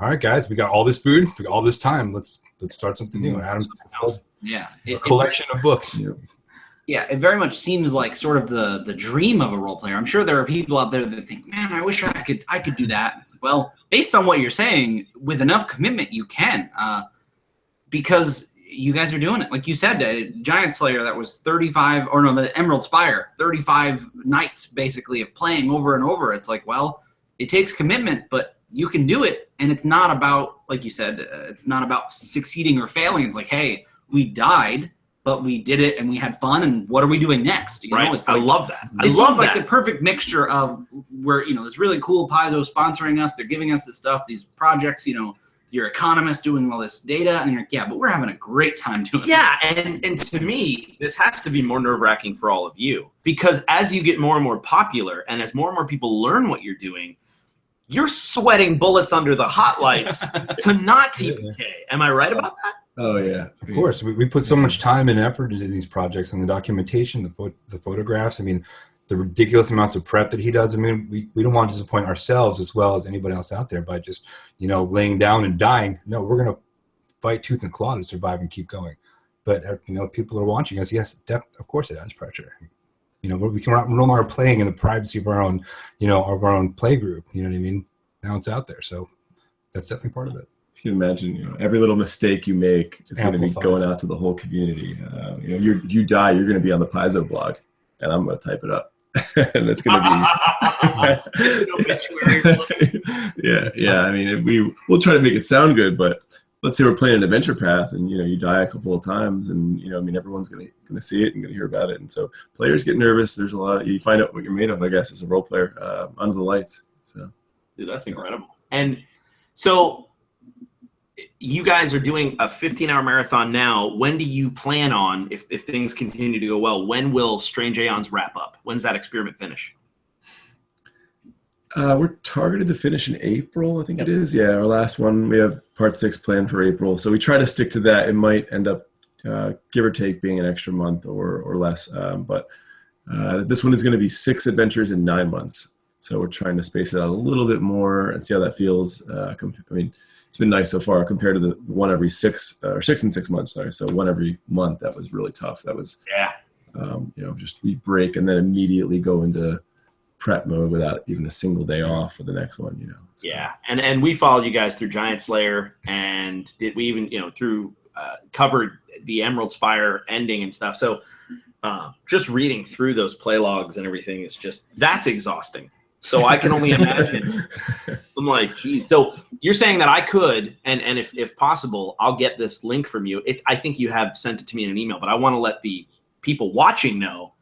All right, guys, we got all this food, we got all this time. Let's start something new. Adam, Yeah. a collection of books. Yeah, it very much seems like sort of the dream of a role player. I'm sure there are people out there that think, man, I wish I could do that. It's like, well, based on what you're saying, with enough commitment, you can, because you guys are doing it. Like you said, Giant Slayer, that was 35, or no, the Emerald Spire, 35 nights basically of playing over and over. It's like, well, it takes commitment, but you can do it. And it's not about, like you said, it's not about succeeding or failing. It's like, hey, we died, but we did it and we had fun, and what are we doing next? You know, it's like, I love that. It seems like the perfect mixture of where, this really cool Paizo sponsoring us, they're giving us this stuff, these projects, your economist doing all this data, and you're like, yeah, but we're having a great time doing it. Yeah, and to me, this has to be more nerve-wracking for all of you, because as you get more and more popular, and as more and more people learn what you're doing, you're sweating bullets under the hot lights to not TPK. Am I right about that? Oh, yeah. Of course, we put so much time and effort into these projects, and the documentation, the photographs. I mean, the ridiculous amounts of prep that he does. I mean, we don't want to disappoint ourselves as well as anybody else out there by just laying down and dying. No, we're going to fight tooth and claw to survive and keep going. But people are watching us. Yes, of course it has pressure. We're no longer playing in the privacy of our own, of our own play group. You know what I mean? Now it's out there, so that's definitely part of it. You can imagine, every little mistake you make is going to be going out to the whole community. If you die, you're going to be on the Paizo blog, and I'm going to type it up, and it's going to be. It's an obituary. Yeah. I mean, we'll try to make it sound good, but let's say we're playing an adventure path, and you die a couple of times, and everyone's going to see it and going to hear about it, and so players get nervous. There's a lot. You find out what you're made of, I guess, as a role player under the lights. So, dude, that's incredible. And so, you guys are doing a 15-hour marathon now. When do you plan on, if things continue to go well, when will Strange Aeons wrap up? When's that experiment finish? We're targeted to finish in April, I think it is. Yeah, our last one, we have part 6 planned for April. So we try to stick to that. It might end up, give or take, being an extra month or less. But this one is going to be 6 adventures in 9 months. So we're trying to space it out a little bit more and see how that feels. It's been nice so far compared to the one every 6 or 6 and 6 months. Sorry, so one every month. That was really tough. That was just we break and then immediately go into prep mode without even a single day off for the next one. So. Yeah, and we followed you guys through Giant Slayer, and did we even through covered the Emerald Spire ending and stuff. So just reading through those play logs and everything is that's exhausting. So I can only imagine. I'm like, geez. So you're saying that I could, and if possible, I'll get this link from you. I think you have sent it to me in an email, but I want to let the people watching know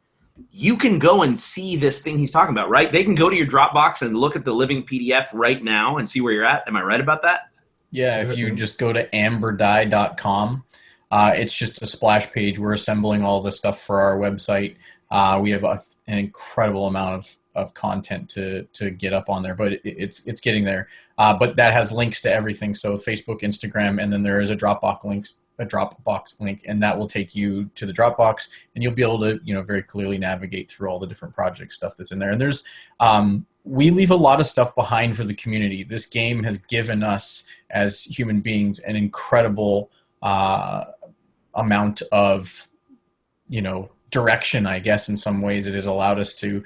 you can go and see this thing he's talking about, right? They can go to your Dropbox and look at the living PDF right now and see where you're at. Am I right about that? Yeah, if you just go to amberdie.com, it's just a splash page. We're assembling all the stuff for our website. We have an incredible amount of content to get up on there, but it's getting there. But that has links to everything. So Facebook, Instagram, and then there is a Dropbox link, and that will take you to the Dropbox, and you'll be able to very clearly navigate through all the different project stuff that's in there. And there's we leave a lot of stuff behind for the community. This game has given us as human beings an incredible amount of direction, I guess. In some ways it has allowed us to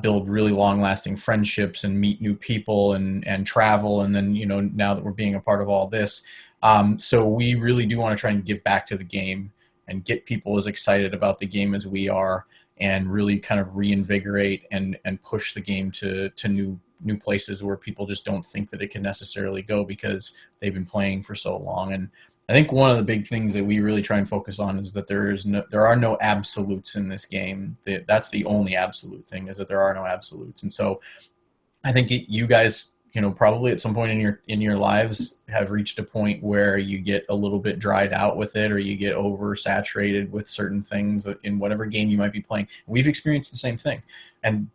build really long-lasting friendships and meet new people and travel, and then now that we're being a part of all this, so we really do want to try and give back to the game and get people as excited about the game as we are, and really kind of reinvigorate and push the game to new places where people just don't think that it can necessarily go because they've been playing for so long. And I think one of the big things that we really try and focus on is that there are no absolutes in this game. That's the only absolute thing, is that there are no absolutes. And so I think you guys probably at some point in your lives have reached a point where you get a little bit dried out with it, or you get oversaturated with certain things in whatever game you might be playing. We've experienced the same thing.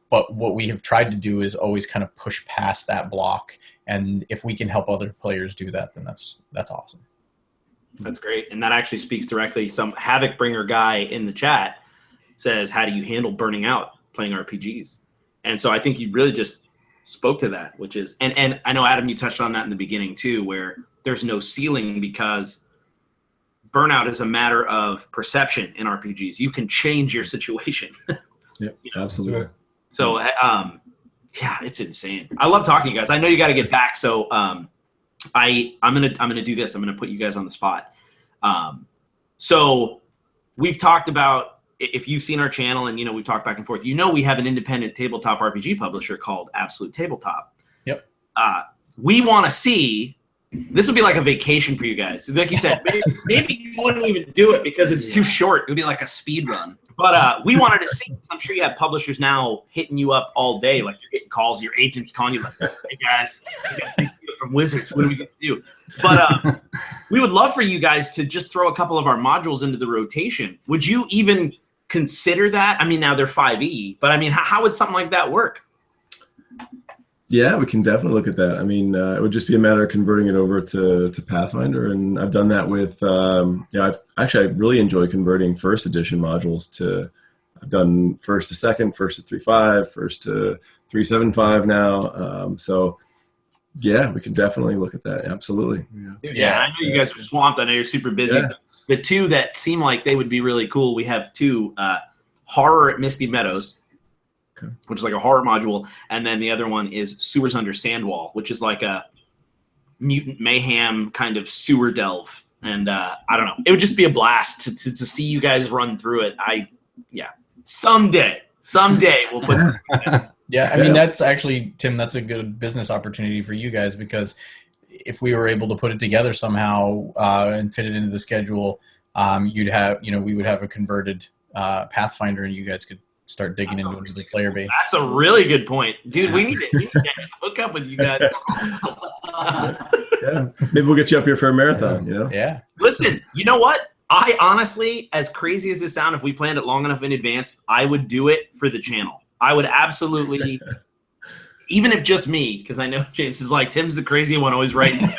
But what we have tried to do is always kind of push past that block. And if we can help other players do that, then that's awesome. That's great. And that actually speaks directly. Some Havoc Bringer guy in the chat says, how do you handle burning out playing RPGs? And so I think you really just spoke to that, which is, and I know, Adam, you touched on that in the beginning too, where there's no ceiling because burnout is a matter of perception in RPGs. You can change your situation. Yeah, absolutely. So, yeah, it's insane. I love talking to you guys. I know you got to get back. So I'm gonna do this. I'm gonna put you guys on the spot. So we've talked about, if you've seen our channel and, we've talked back and forth, we have an independent tabletop RPG publisher called Absolute Tabletop. Yep. We want to see, this would be like a vacation for you guys. Like you said, maybe you wouldn't even do it because it's too short. It would be like a speed run. But we wanted to see, I'm sure you have publishers now hitting you up all day. Like you're getting calls, your agent's calling you like, hey guys, I got this deal from Wizards. What are we going to do? But we would love for you guys to just throw a couple of our modules into the rotation. Would you even consider that? I mean, now they're 5e, but I mean, how would something like that work? Yeah, we can definitely look at that. I mean, it would just be a matter of converting it over to Pathfinder, and I've done that with. I really enjoy converting first edition modules to. I've done first to second, first to 3.5, first to 3.75 now. So, yeah, we can definitely look at that. Absolutely. Yeah, I know you guys are swamped. I know you're super busy. Yeah. The two that seem like they would be really cool, we have two, Horror at Misty Meadows, which is like a horror module, and then the other one is Sewers Under Sandwall, which is like a mutant mayhem kind of sewer delve. And I don't know, it would just be a blast to see you guys run through it. Someday we'll put something together. Yeah, I mean, that's actually, Tim, that's a good business opportunity for you guys, because if we were able to put it together somehow and fit it into the schedule, you'd have, we would have a converted Pathfinder, and you guys could start digging into the player base. That's a really good point, dude. We need to hook up with you guys. Yeah, maybe we'll get you up here for a marathon. Yeah. Listen, you know what? I honestly, as crazy as this sounds, if we planned it long enough in advance, I would do it for the channel. I would absolutely, even if just me, because I know James is like, Tim's the crazy one, always writing.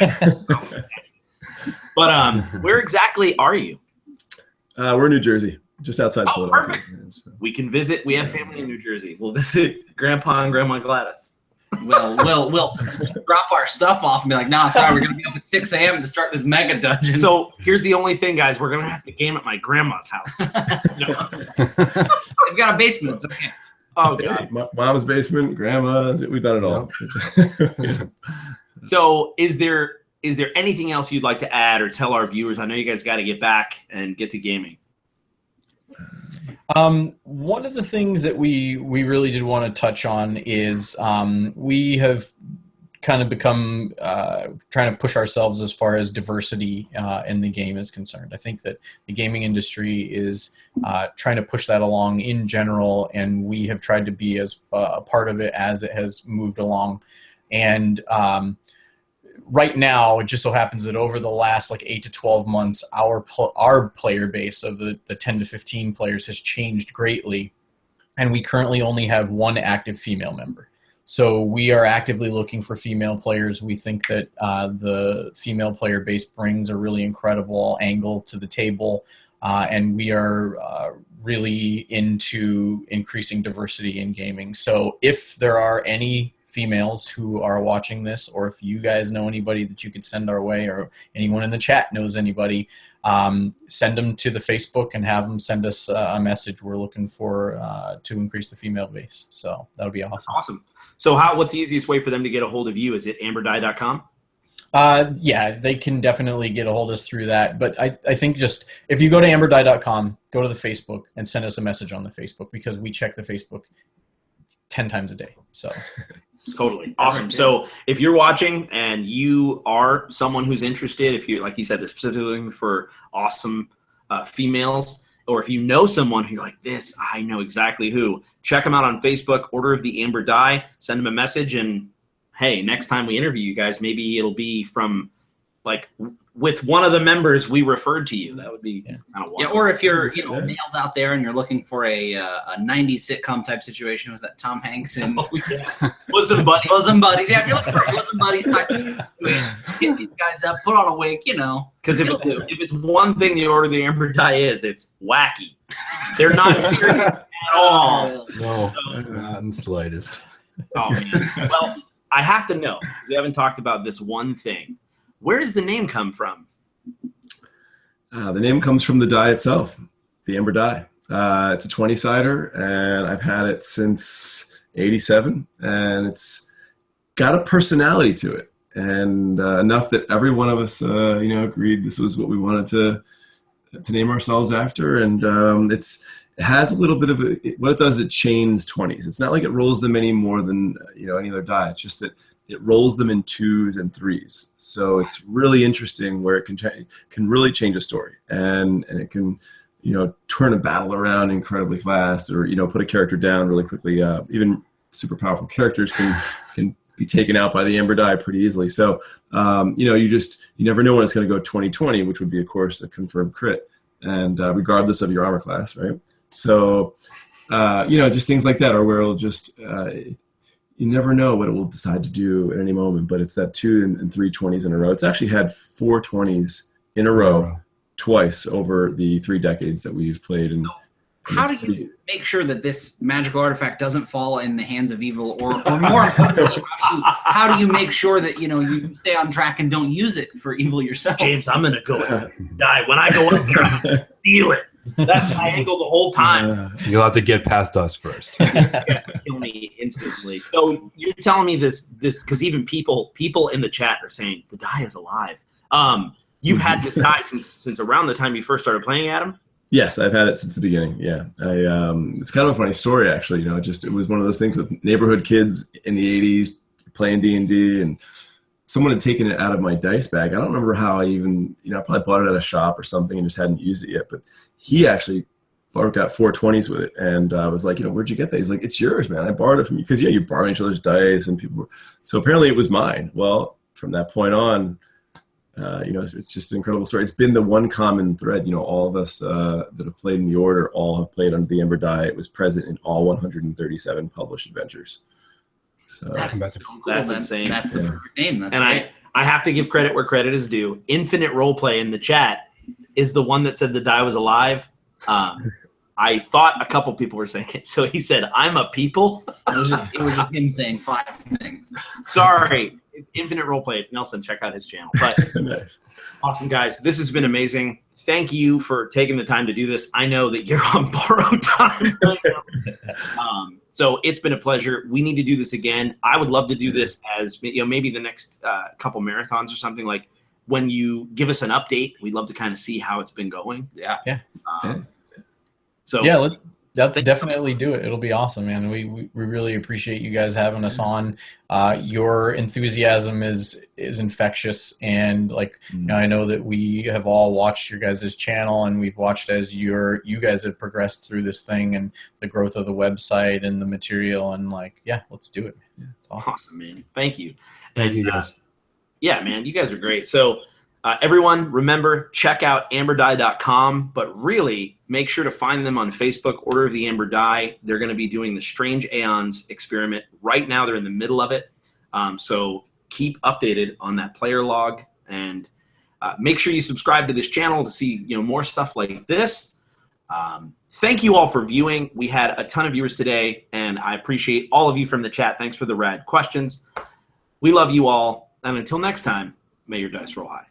But where exactly are you? We're in New Jersey, just outside Philadelphia. Perfect. So. We can visit. We have family in New Jersey. We'll visit Grandpa and Grandma Gladys. We'll drop our stuff off and be like, no, sorry, we're going to be up at 6 a.m. to start this mega dungeon. So here's the only thing, guys. We're going to have to game at my grandma's house. No. They've got a basement. It's okay. Oh, God. Mom's basement, grandma's. We've done it all. So is there anything else you'd like to add or tell our viewers? I know you guys got to get back and get to gaming. One of the things that we really did want to touch on is we have kind of become trying to push ourselves as far as diversity in the game is concerned. I think that the gaming industry is trying to push that along in general, and we have tried to be as a part of it as it has moved along. And right now, it just so happens that over the last 8 to 12 months, our player base of the 10 to 15 players has changed greatly, and we currently only have one active female member. So we are actively looking for female players. We think that the female player base brings a really incredible angle to the table, and we are really into increasing diversity in gaming. So if there are any females who are watching this, or if you guys know anybody that you could send our way, or anyone in the chat knows anybody, send them to the Facebook and have them send us a message. We're looking for to increase the female base. So that would be awesome. Awesome. So what's the easiest way for them to get a hold of you? Is it amberdie.com? Yeah, they can definitely get a hold of us through that. But I think just if you go to amberdie.com, go to the Facebook and send us a message on the Facebook, because we check the Facebook 10 times a day. So totally awesome. So if you're watching and you are someone who's interested, if you, like you said, they're specifically looking for awesome females, or if you know someone who you're like, this, I know exactly who, check them out on Facebook, Order of the Amber Die, send them a message and hey, next time we interview you guys, maybe it'll be from like with one of the members we referred to you. That would be kind of wild. Yeah, or if you're, males out there and you're looking for a 90s sitcom type situation, was that Tom Hanks and Bosom buddies. Bosom buddies? Yeah, if you're looking for a bosom buddies type, get these guys up, put on a wig, Because if it's one thing the Order of the Amber Die is, it's wacky. They're not serious at all. No, not in the slightest. Oh man. Well, I have to know. We haven't talked about this one thing. Where does the name come from? The name comes from the die itself, the Amber Die. It's a 20-sider, and I've had it since '87, and it's got a personality to it, and enough that every one of us, agreed this was what we wanted to name ourselves after, and it has a little bit of what it does. It chains 20s. It's not like it rolls them any more than any other die. It's just that it rolls them in 2s and 3s. So it's really interesting where it can really change a story, and it can turn a battle around incredibly fast, or put a character down really quickly. Even super powerful characters can be taken out by the Amber Die pretty easily. So you never know when it's going to go 20/20, which would be of course a confirmed crit, and regardless of your armor class, right? So just things like that, or where it'll just you never know what it will decide to do at any moment, but it's that 2 and 3 20s in a row. It's actually had 4 20s in a row twice over the 3 decades that we've played. And how do you make sure that this magical artifact doesn't fall in the hands of evil, or more importantly, how do you make sure that you stay on track and don't use it for evil yourself? James, I'm gonna go and die. When I go up there, I'm gonna feel it. That's my angle the whole time. You'll have to get past us first. You guys will kill me instantly. So you're telling me this because even people in the chat are saying the die is alive. You've had this die since around the time you first started playing, Adam? Yes, I've had it since the beginning. Yeah, it's kind of a funny story actually. It was one of those things with neighborhood kids in the '80s playing D&D, and someone had taken it out of my dice bag. I don't remember how I even, I probably bought it at a shop or something and just hadn't used it yet. But he actually got 4 20s with it, and I was like, where'd you get that? He's like, it's yours, man. I borrowed it from you, because you borrow each other's dice, and people were. So apparently it was mine. Well, from that point on, it's just an incredible story. It's been the one common thread. All of us that have played in the Order all have played under the Amber Die. It was present in all 137 published adventures. So that's cool. That's insane. That's the perfect name. That's and great. I have to give credit where credit is due. Infinite Roleplay in the chat is the one that said the die was alive. I thought a couple people were saying it, so he said, "I'm a people." It was just him saying 5 things. Sorry, Infinite Roleplay. It's Nelson. Check out his channel. But nice. Awesome, guys. This has been amazing. Thank you for taking the time to do this. I know that you're on borrowed time right now. So it's been a pleasure. We need to do this again. I would love to do this as maybe the next couple marathons or something. Like when you give us an update, we'd love to kind of see how it's been going. Yeah. So yeah, let's definitely do it. It'll be awesome, man. We really appreciate you guys having us on. Your enthusiasm is infectious, and I know that we have all watched your guys' channel, and we've watched as you guys have progressed through this thing and the growth of the website and the material, and let's do it. Yeah, it's awesome, man. Thank you. Thank you, guys. Yeah, man, you guys are great. So everyone, remember, check out amberdie.com, but really make sure to find them on Facebook, Order of the Amber Die. They're going to be doing the Strange Aeons experiment. Right now, they're in the middle of it. So keep updated on that player log, and make sure you subscribe to this channel to see more stuff like this. Thank you all for viewing. We had a ton of viewers today, and I appreciate all of you from the chat. Thanks for the rad questions. We love you all, and until next time, may your dice roll high.